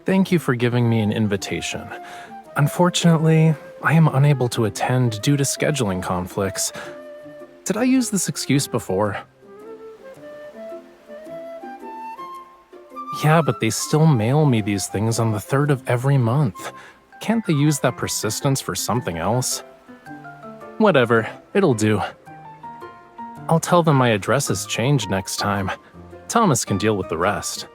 Thank you for giving me an invitation. Unfortunately, I am unable to attend due to scheduling conflicts. Did I use this excuse before? Yeah, but they still mail me these things on the 3rd of every month. Can't they use that persistence for something else? Whatever, it'll do. I'll tell them my address has changed next time. Thomas can deal with the rest.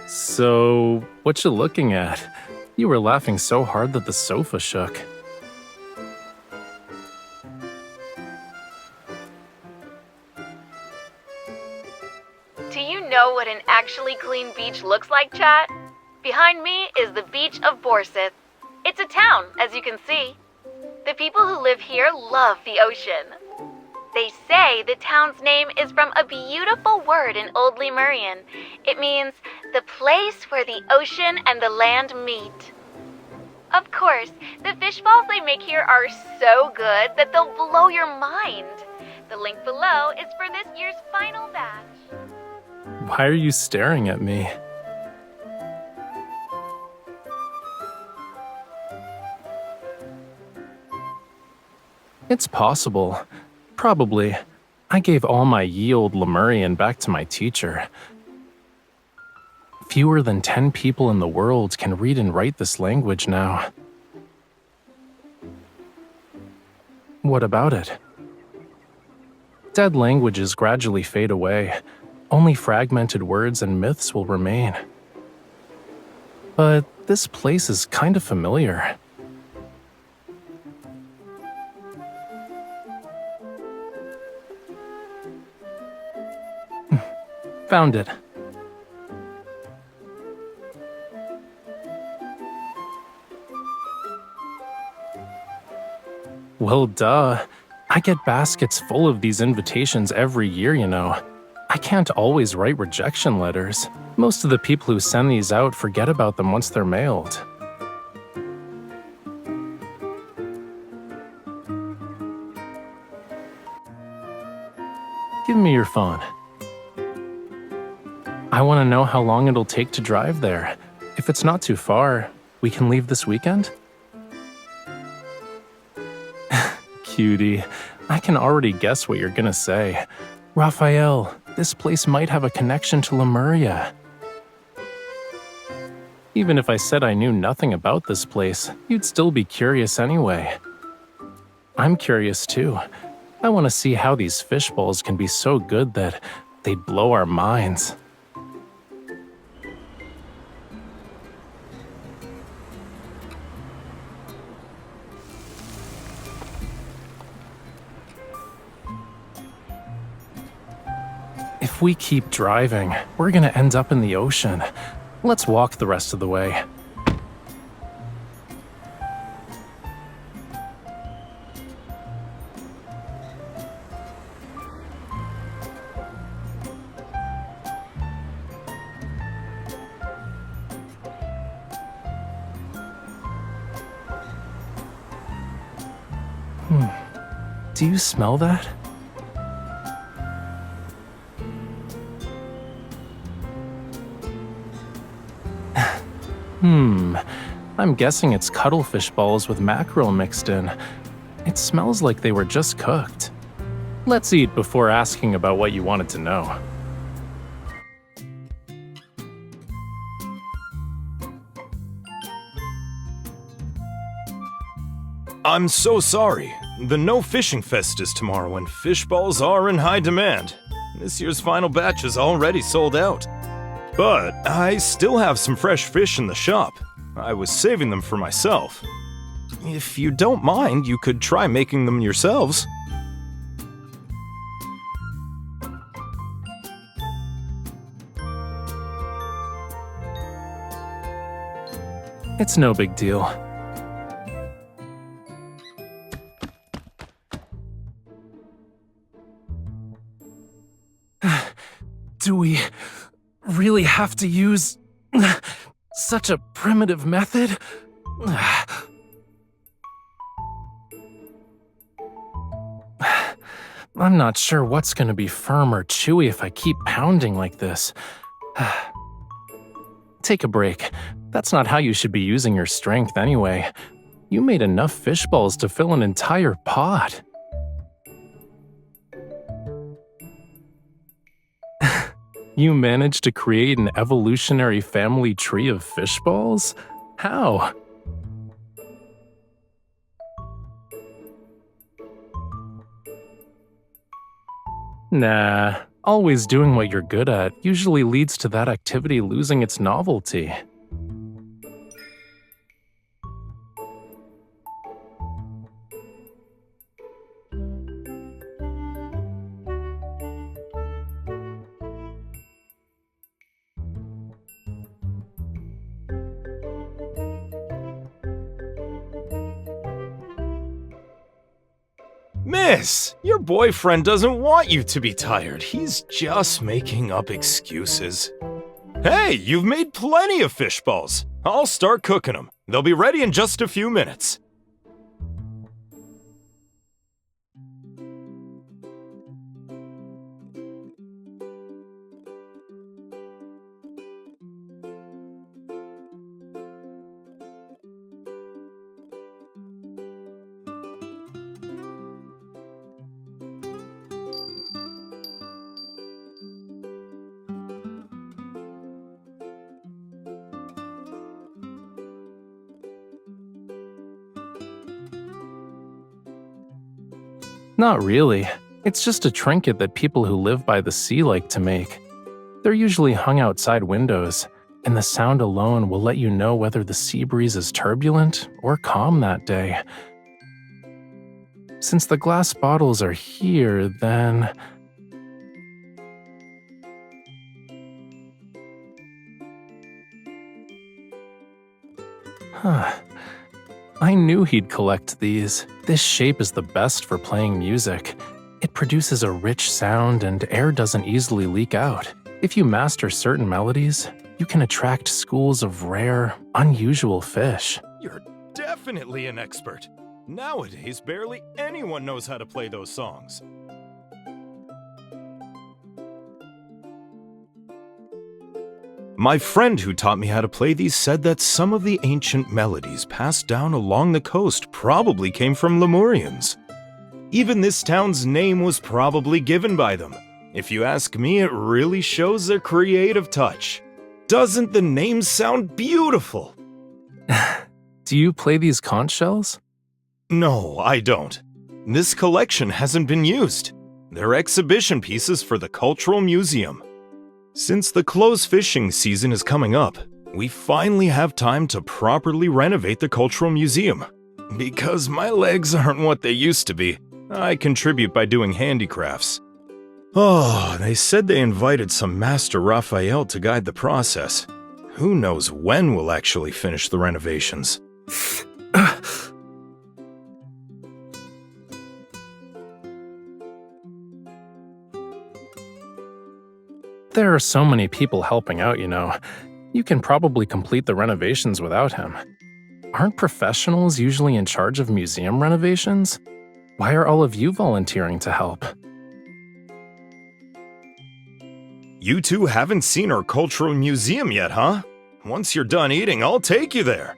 So, what you looking at? You were laughing so hard that the sofa shook. Do you know what an actually clean beach looks like, chat? Behind me is the beach of Borseth. It's a town, as you can see. The people who live here love the ocean. They say the town's name is from a beautiful word in Old Lemurian. It means the place where the ocean and the land meet. Of course, the fish balls they make here are so good that they'll blow your mind. The link below is for this year's final batch. Why are you staring at me? It's possible. Probably. I gave all my ye old Lemurian back to my teacher. Fewer than 10 people in the world can read and write this language now. What about it? Dead languages gradually fade away. Only fragmented words and myths will remain. But this place is kind of familiar. Found it. Well, duh. I get baskets full of these invitations every year, you know. I can't always write rejection letters. Most of the people who send these out forget about them once they're mailed. Give me your phone. I want to know how long it'll take to drive there. If it's not too far, we can leave this weekend? Cutie, I can already guess what you're gonna say. Rafayel, this place might have a connection to Lemuria. Even if I said I knew nothing about this place, you'd still be curious anyway. I'm curious too. I want to see how these fish balls can be so good that they'd blow our minds. If we keep driving, we're gonna end up in the ocean. Let's walk the rest of the way. Do you smell that? I'm guessing it's cuttlefish balls with mackerel mixed in. It smells like they were just cooked. Let's eat before asking about what you wanted to know. I'm so sorry. The No Fishing Fest is tomorrow and fish balls are in high demand. This year's final batch is already sold out. But I still have some fresh fish in the shop. I was saving them for myself. If you don't mind, you could try making them yourselves. It's no big deal. Do we really have to use such a primitive method? I'm not sure what's gonna be firm or chewy if I keep pounding like this. Take a break. That's not how you should be using your strength anyway. You made enough fish balls to fill an entire pot. You managed to create an evolutionary family tree of fish balls? How? Nah, always doing what you're good at usually leads to that activity losing its novelty. Miss, your boyfriend doesn't want you to be tired. He's just making up excuses. Hey, you've made plenty of fish balls. I'll start cooking them. They'll be ready in just a few minutes. Not really. It's just a trinket that people who live by the sea like to make. They're usually hung outside windows, and the sound alone will let you know whether the sea breeze is turbulent or calm that day. Since the glass bottles are here, then... Huh. I knew he'd collect these. This shape is the best for playing music. It produces a rich sound and air doesn't easily leak out. If you master certain melodies, you can attract schools of rare, unusual fish. You're definitely an expert. Nowadays, barely anyone knows how to play those songs. My friend who taught me how to play these said that some of the ancient melodies passed down along the coast probably came from Lemurians. Even this town's name was probably given by them. If you ask me, it really shows their creative touch. Doesn't the name sound beautiful? Do you play these conch shells? No, I don't. This collection hasn't been used. They're exhibition pieces for the Cultural Museum. Since the closed fishing season is coming up, we finally have time to properly renovate the Cultural Museum. Because my legs aren't what they used to be, I contribute by doing handicrafts. Oh, they said they invited some master Rafayel to guide the process. Who knows when we'll actually finish the renovations? There are so many people helping out, you know. You can probably complete the renovations without him. Aren't professionals usually in charge of museum renovations? Why are all of you volunteering to help? You two haven't seen our Cultural Museum yet, huh? Once you're done eating, I'll take you there.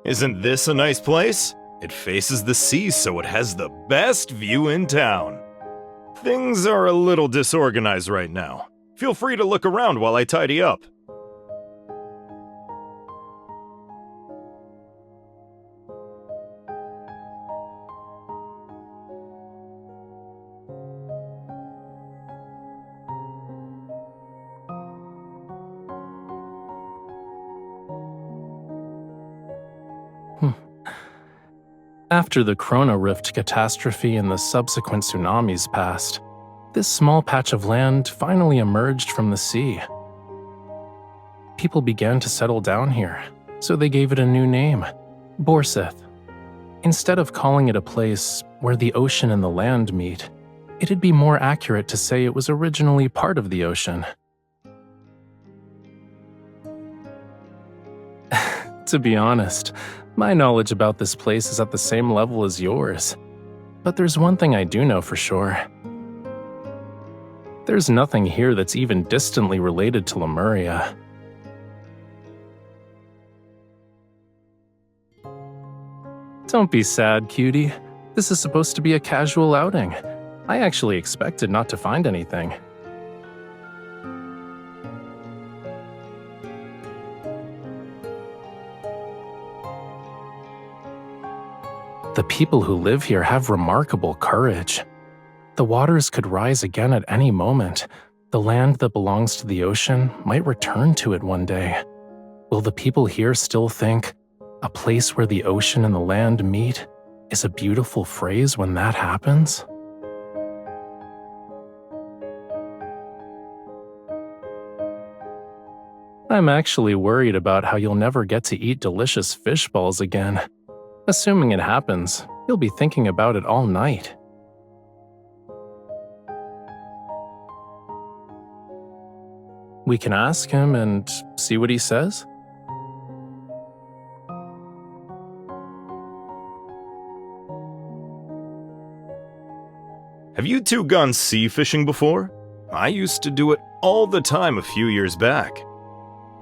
Isn't this a nice place? It faces the sea, so it has the best view in town. Things are a little disorganized right now. Feel free to look around while I tidy up. After the Corona Rift catastrophe and the subsequent tsunamis passed, this small patch of land finally emerged from the sea. People began to settle down here, so they gave it a new name, Borseth. Instead of calling it a place where the ocean and the land meet, it'd be more accurate to say it was originally part of the ocean. To be honest, my knowledge about this place is at the same level as yours. But there's one thing I do know for sure. There's nothing here that's even distantly related to Lemuria. Don't be sad, cutie. This is supposed to be a casual outing. I actually expected not to find anything. The people who live here have remarkable courage. The waters could rise again at any moment. The land that belongs to the ocean might return to it one day. Will the people here still think, a place where the ocean and the land meet is a beautiful phrase when that happens? I'm actually worried about how you'll never get to eat delicious fish balls again. Assuming it happens, you'll be thinking about it all night. We can ask him and see what he says. Have you two gone sea fishing before? I used to do it all the time a few years back.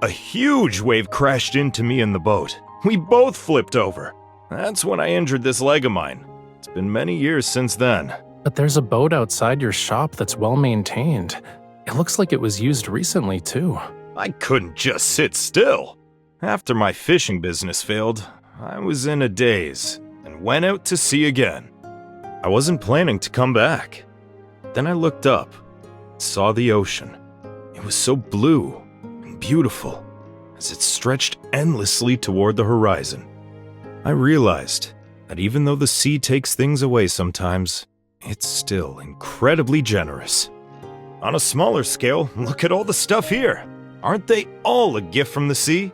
A huge wave crashed into me in the boat. We both flipped over. That's when I injured this leg of mine. It's been many years since then. But there's a boat outside your shop that's well maintained. It looks like it was used recently, too. I couldn't just sit still. After my fishing business failed, I was in a daze and went out to sea again. I wasn't planning to come back. Then I looked up and saw the ocean. It was so blue and beautiful as it stretched endlessly toward the horizon. I realized that even though the sea takes things away sometimes, it's still incredibly generous. On a smaller scale, look at all the stuff here. Aren't they all a gift from the sea?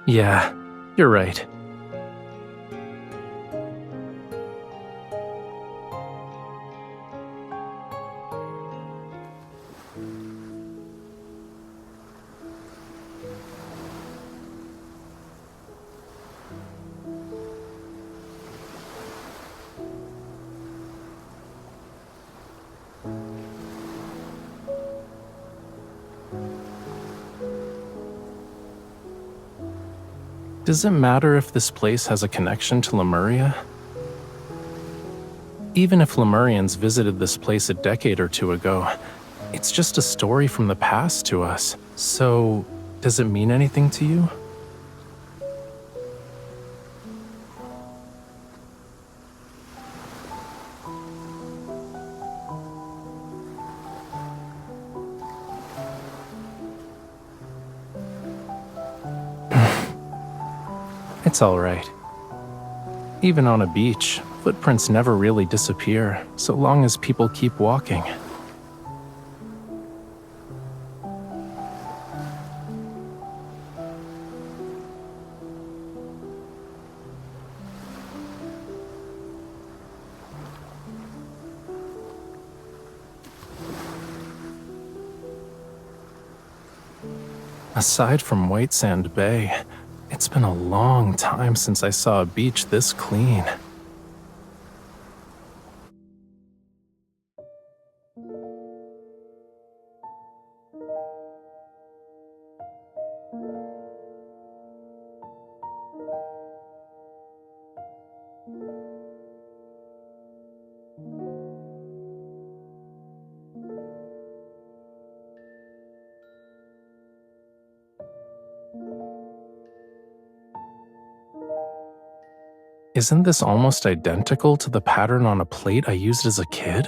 Yeah, you're right. Does it matter if this place has a connection to Lemuria? Even if Lemurians visited this place a decade or two ago, it's just a story from the past to us. So, does it mean anything to you? It's all right. Even on a beach, footprints never really disappear, so long as people keep walking. Aside from White Sand Bay, it's been a long time since I saw a beach this clean. Isn't this almost identical to the pattern on a plate I used as a kid?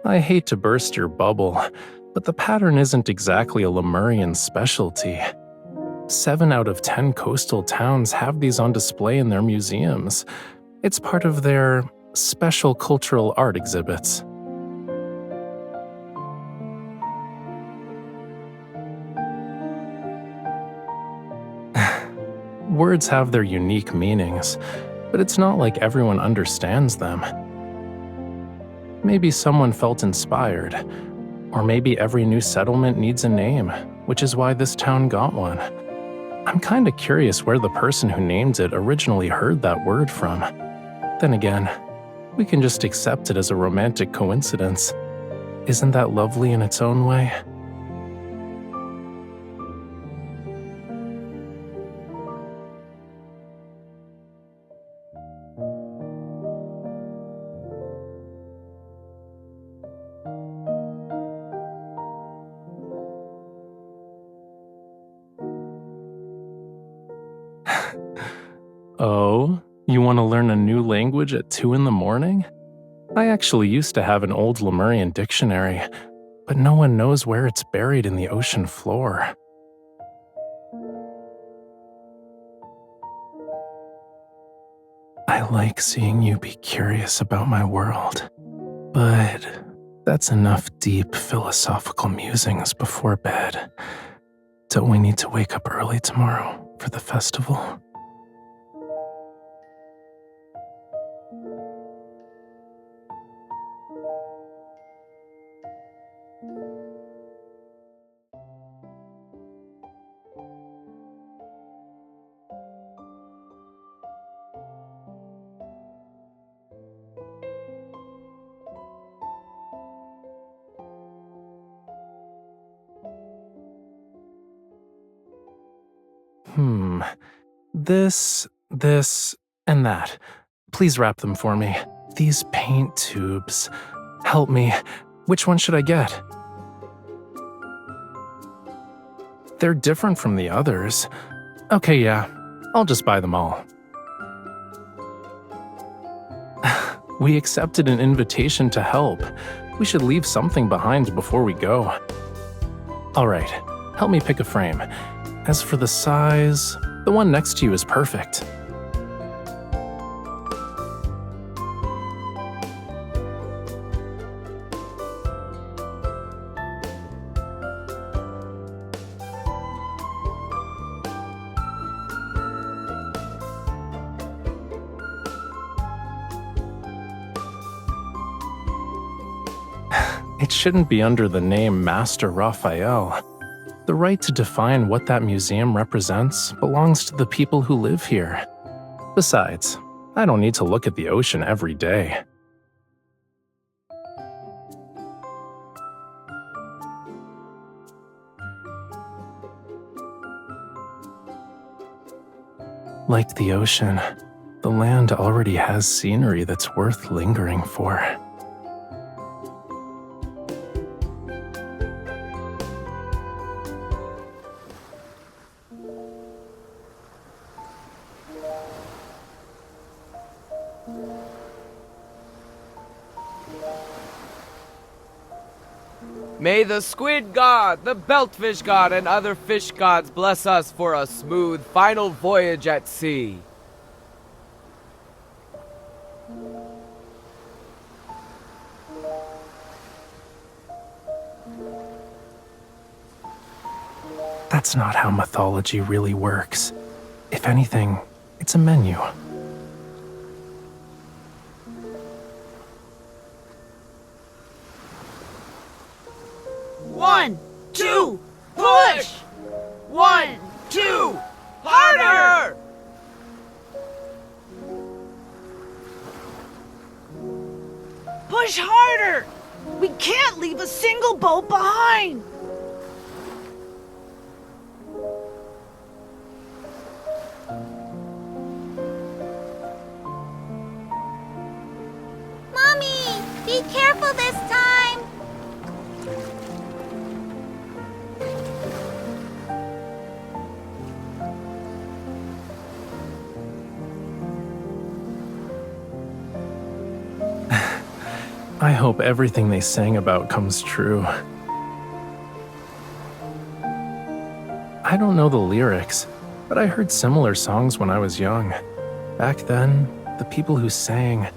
I hate to burst your bubble, but the pattern isn't exactly a Lemurian specialty. 7 out of 10 coastal towns have these on display in their museums. It's part of their special cultural art exhibits. Words have their unique meanings, but it's not like everyone understands them. Maybe someone felt inspired, or maybe every new settlement needs a name, which is why this town got one. I'm kinda curious where the person who named it originally heard that word from. Then again, we can just accept it as a romantic coincidence. Isn't that lovely in its own way? Oh, you want to learn a new language at 2 in the morning? I actually used to have an old Lemurian dictionary, but no one knows where it's buried in the ocean floor. I like seeing you be curious about my world, but that's enough deep philosophical musings before bed. Don't we need to wake up early tomorrow for the festival? This, and that. Please wrap them for me. These paint tubes. Help me. Which one should I get? They're different from the others. Okay, yeah. I'll just buy them all. We accepted an invitation to help. We should leave something behind before we go. Alright, help me pick a frame. As for the size, the one next to you is perfect. It shouldn't be under the name Master Rafayel. The right to define what that museum represents belongs to the people who live here. Besides, I don't need to look at the ocean every day. Like the ocean, the land already has scenery that's worth lingering for. May the squid god, the beltfish god, and other fish gods bless us for a smooth final voyage at sea. That's not how mythology really works. If anything, it's a menu. One, two, push! 1, 2, harder! Push harder! We can't leave a single boat behind! Mommy, be careful this time! I hope everything they sang about comes true. I don't know the lyrics, but I heard similar songs when I was young. Back then, the people who sang,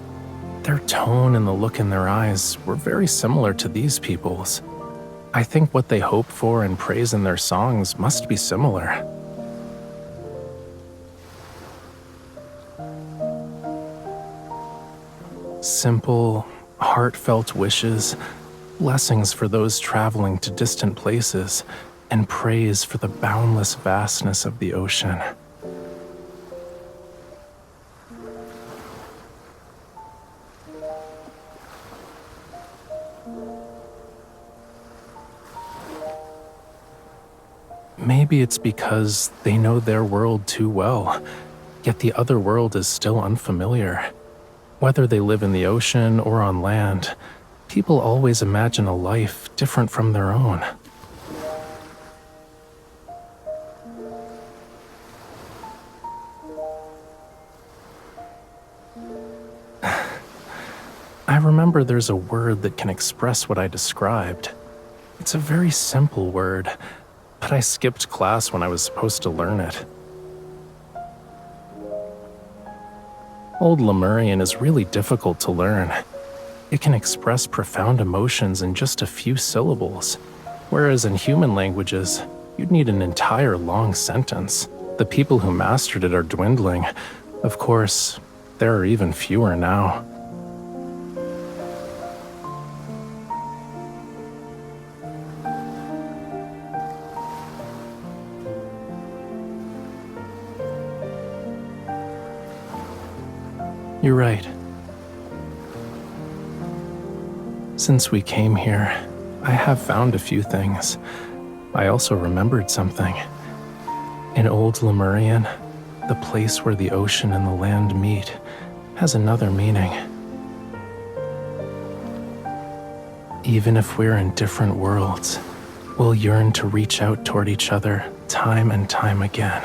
their tone and the look in their eyes were very similar to these people's. I think what they hope for and praise in their songs must be similar. Simple, heartfelt wishes, blessings for those traveling to distant places, and praise for the boundless vastness of the ocean. Maybe it's because they know their world too well, yet the other world is still unfamiliar. Whether they live in the ocean or on land, people always imagine a life different from their own. I remember there's a word that can express what I described. It's a very simple word, but I skipped class when I was supposed to learn it. Old Lemurian is really difficult to learn. It can express profound emotions in just a few syllables, whereas in human languages, you'd need an entire long sentence. The people who mastered it are dwindling. Of course, there are even fewer now. You're right. Since we came here, I have found a few things. I also remembered something. In Old Lemurian, the place where the ocean and the land meet has another meaning. Even if we're in different worlds, we'll yearn to reach out toward each other time and time again.